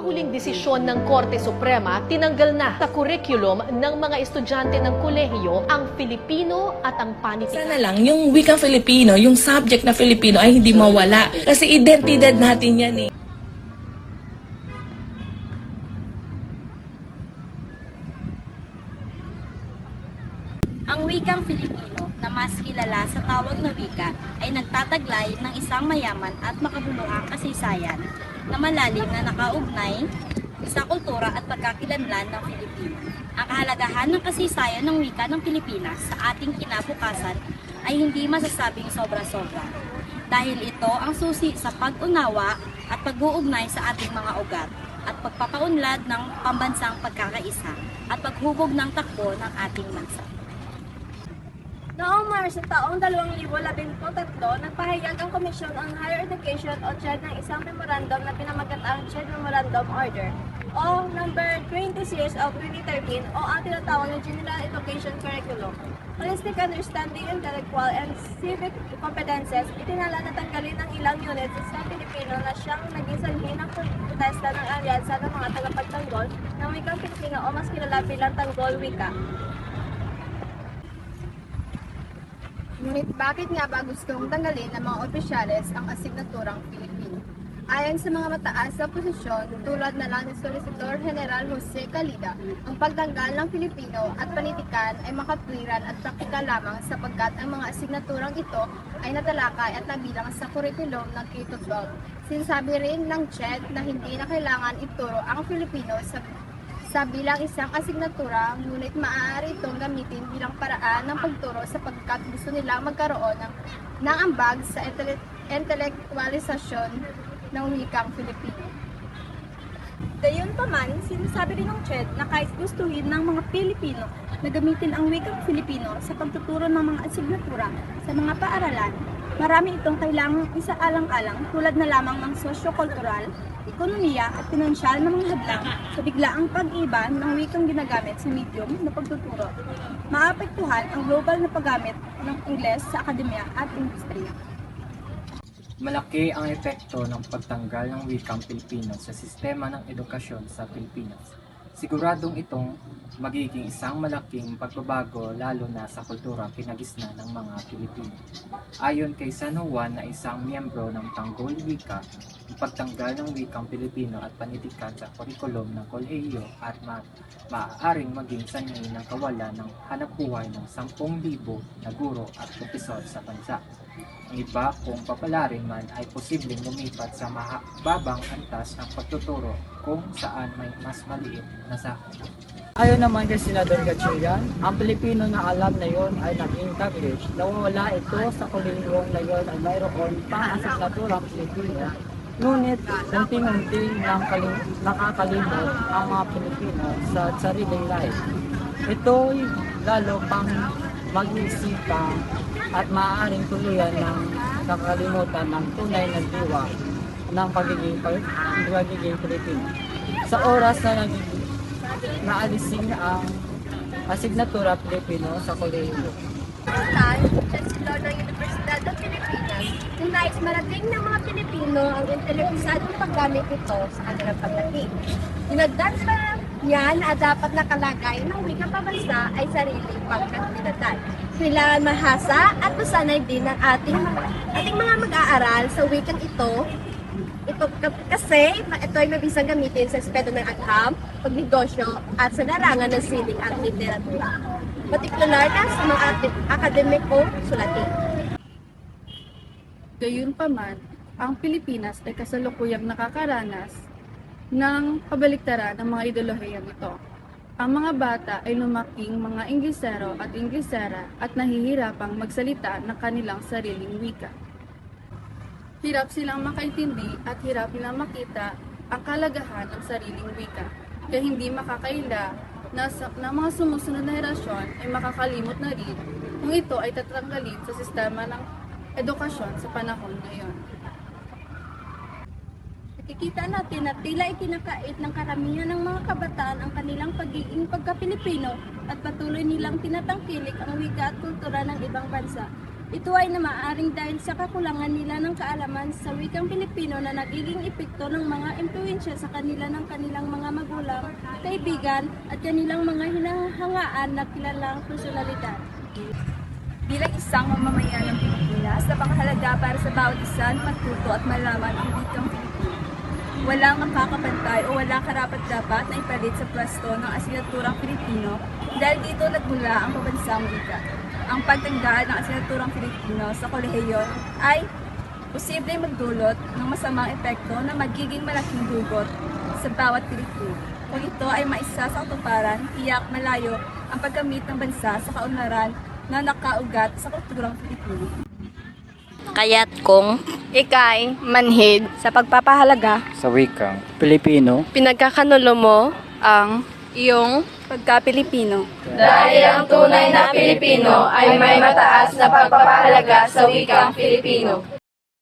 huling desisyon ng Korte Suprema, tinanggal na sa curriculum ng mga estudyante ng kolehiyo ang Filipino at ang panitikan. Sana lang yung wikang Filipino, yung subject na Filipino ay hindi mawala. Kasi identidad natin yan eh. Ang wikang Filipino na mas kilala sa tawag na wika ay nagtataglay ng isang mayaman at makabuluhang kasaysayan na malalim na nakaugnay sa kultura at pagkakilanlan ng Pilipino. Ang kahalagahan ng kasaysayan ng wika ng Pilipinas sa ating kinabukasan ay hindi masasabing sobra-sobra dahil ito ang susi sa pag-unawa at pag-uugnay sa ating mga ugat at pagpapaunlad ng pambansang pagkakaisa at paghubog ng takbo ng ating bansa. Noong Marso taong 2013, nagpahayag ang Commission on Higher Education o CHED ng isang memorandum na pinamagatang CHED Memorandum Order o number 20 series of 2013 o ang tinatawag na General Education Curriculum. Holistic Understanding, Intellectual and Civic Competences, itinala na tanggalin ang ilang units sa Pilipino na siyang naging sanhi ng protesta ng alyansa ng mga tagapagtanggol ng wikang Pilipino o mas kilala bilang Tanggol Wika. Ngunit bakit nga ba gustong tanggalin ng mga opisyales ang asignaturang Pilipino? Ayon sa mga mataas na posisyon, tulad na lang ni Solicitor General Jose Calida, ang pagtanggal ng Filipino at panitikan ay makatwiran at praktikal lamang sapagkat ang mga asignaturang ito ay natalakay at nabilang sa kurikulum ng K-12. Sinasabi rin ng CHED na hindi na kailangan ituro ang Filipino sa bilang isang asignatura, ngunit maaari itong gamitin bilang paraan ng pagturo sapagkat gusto nilang magkaroon ng ambag sa intelektualisasyon ng wikang Filipino. Gayunpaman, sinasabi rin ng CHED na kahit gustuhin ng mga Pilipino na gamitin ang wikang Filipino sa pagtuturo ng mga asignatura sa mga paaralan, marami itong kailangang isaalang-alang tulad na lamang ng sosyo-kultural, ekonomiya at pinansyal na mga hadlang sa biglaang pag-iba ng wikang ginagamit sa medium na pagtuturo. Maapektuhan ang global na paggamit ng Ingles sa akademya at industriya. Malaki ang epekto ng pagtanggal ng wikang Pilipino sa sistema ng edukasyon sa Pilipinas. Siguradong itong magiging isang malaking pagbabago lalo na sa kultura kinagisna ng mga Pilipino. Ayon kay San Juan na isang miyembro ng Tanggol Wika, ang pagtanggal ng wikang Pilipino at panitikan sa kurikulum ng kolehiyo at maaaring maging sanhi ng kawalan ng hanapbuhay ng 10,000 na guro at profesor sa bansa. Ang iba, kung papalarin man, ay posibleng lumipat sa babang antas ng pagtuturo kung saan may mas maliit na sahod. Ayon naman kay Senador Gatchalian, ang Pilipino na alam na yon ay naging Taglish. Nawawala ito sa kolehiyong na yon ay mayroon pang asignaturang Pilipino. Ngunit unti-unti nakakalimot ang mga Pilipino sa sariling lahi. Ito'y lalo pang mag-iisipang at maaaring tuluyan ng nakalimutan ng tunay na diwa ng pagiging Pilipino. Sa oras na naalisin ang asignatura Pilipino sa kolehiyo. Chancellor ng Universidad ng Pilipinas, kung nais marating ng mga Pilipino ang intelektusadong paggamit nito sa kanilang paglaki. Dinagdag pa niya na dapat nakalagay ng wikang pabansa ay sariling pagkatibidad. Kailangan mahasa at masanay din ng ating mga mag-aaral sa wikang ito. Ito kasi ito ay mabisang gamitin sa espeto ng agham, pagnegosyo at sa larangan ng sining at literatura. Partikular na sa mga akademiko sulatin. Gayunpaman, ang Pilipinas ay kasalukuyang nakakaranas ng kabaliktaran ng mga ideolohiyang ito. Ang mga bata ay lumaking mga Inglesero at Inglesera at nahihirapang magsalita ng kanilang sariling wika. Hirap silang makaintindi at hirap nilang makita ang kalagahan ng sariling wika, kaya hindi makakaila na mga sumusunod na henerasyon ay makakalimot na rin kung ito ay tatanggalin sa sistema ng edukasyon sa panahon ngayon. Nakikita natin na tila ikinakait ng karamihan ng mga kabataan ang kanilang pagiging pagka-Pilipino at patuloy nilang tinatangkilik ang wika at kultura ng ibang bansa. Ito ay na maaaring dahil sa kakulangan nila ng kaalaman sa wikang Pilipino na nagiging epekto ng mga impluensya sa kanila ng kanilang mga magulang, kaibigan at kanilang mga hinahangaan na kilalang personalidad. Bilang isang mamamayan ng Pilipinas, napakahalaga para sa bawat isa na matuto at malaman ang wikang Pilipino. Walang makakapantay o walang karapat-dapat na ipalit sa pwesto ng asignaturang Pilipino dahil dito nagmula ang pabansang wika. Ang pagtanggal ng asignaturang Pilipino sa kolehiyo ay posible magdulot ng masamang epekto na magiging malaking dugot sa bawat Pilipino. Kung ito ay maisa sa katuparan, tiyak malayo ang paggamit ng bansa sa kaunlaran na nakaugat sa kulturang Pilipino. Kaya't kung Ika'y manhid sa pagpapahalaga Sa wikang Pilipino, pinagkakanulo mo ang Iyong pagka-Pilipino. Dahil ang tunay na Pilipino ay may mataas na pagpapahalaga sa wikang Filipino.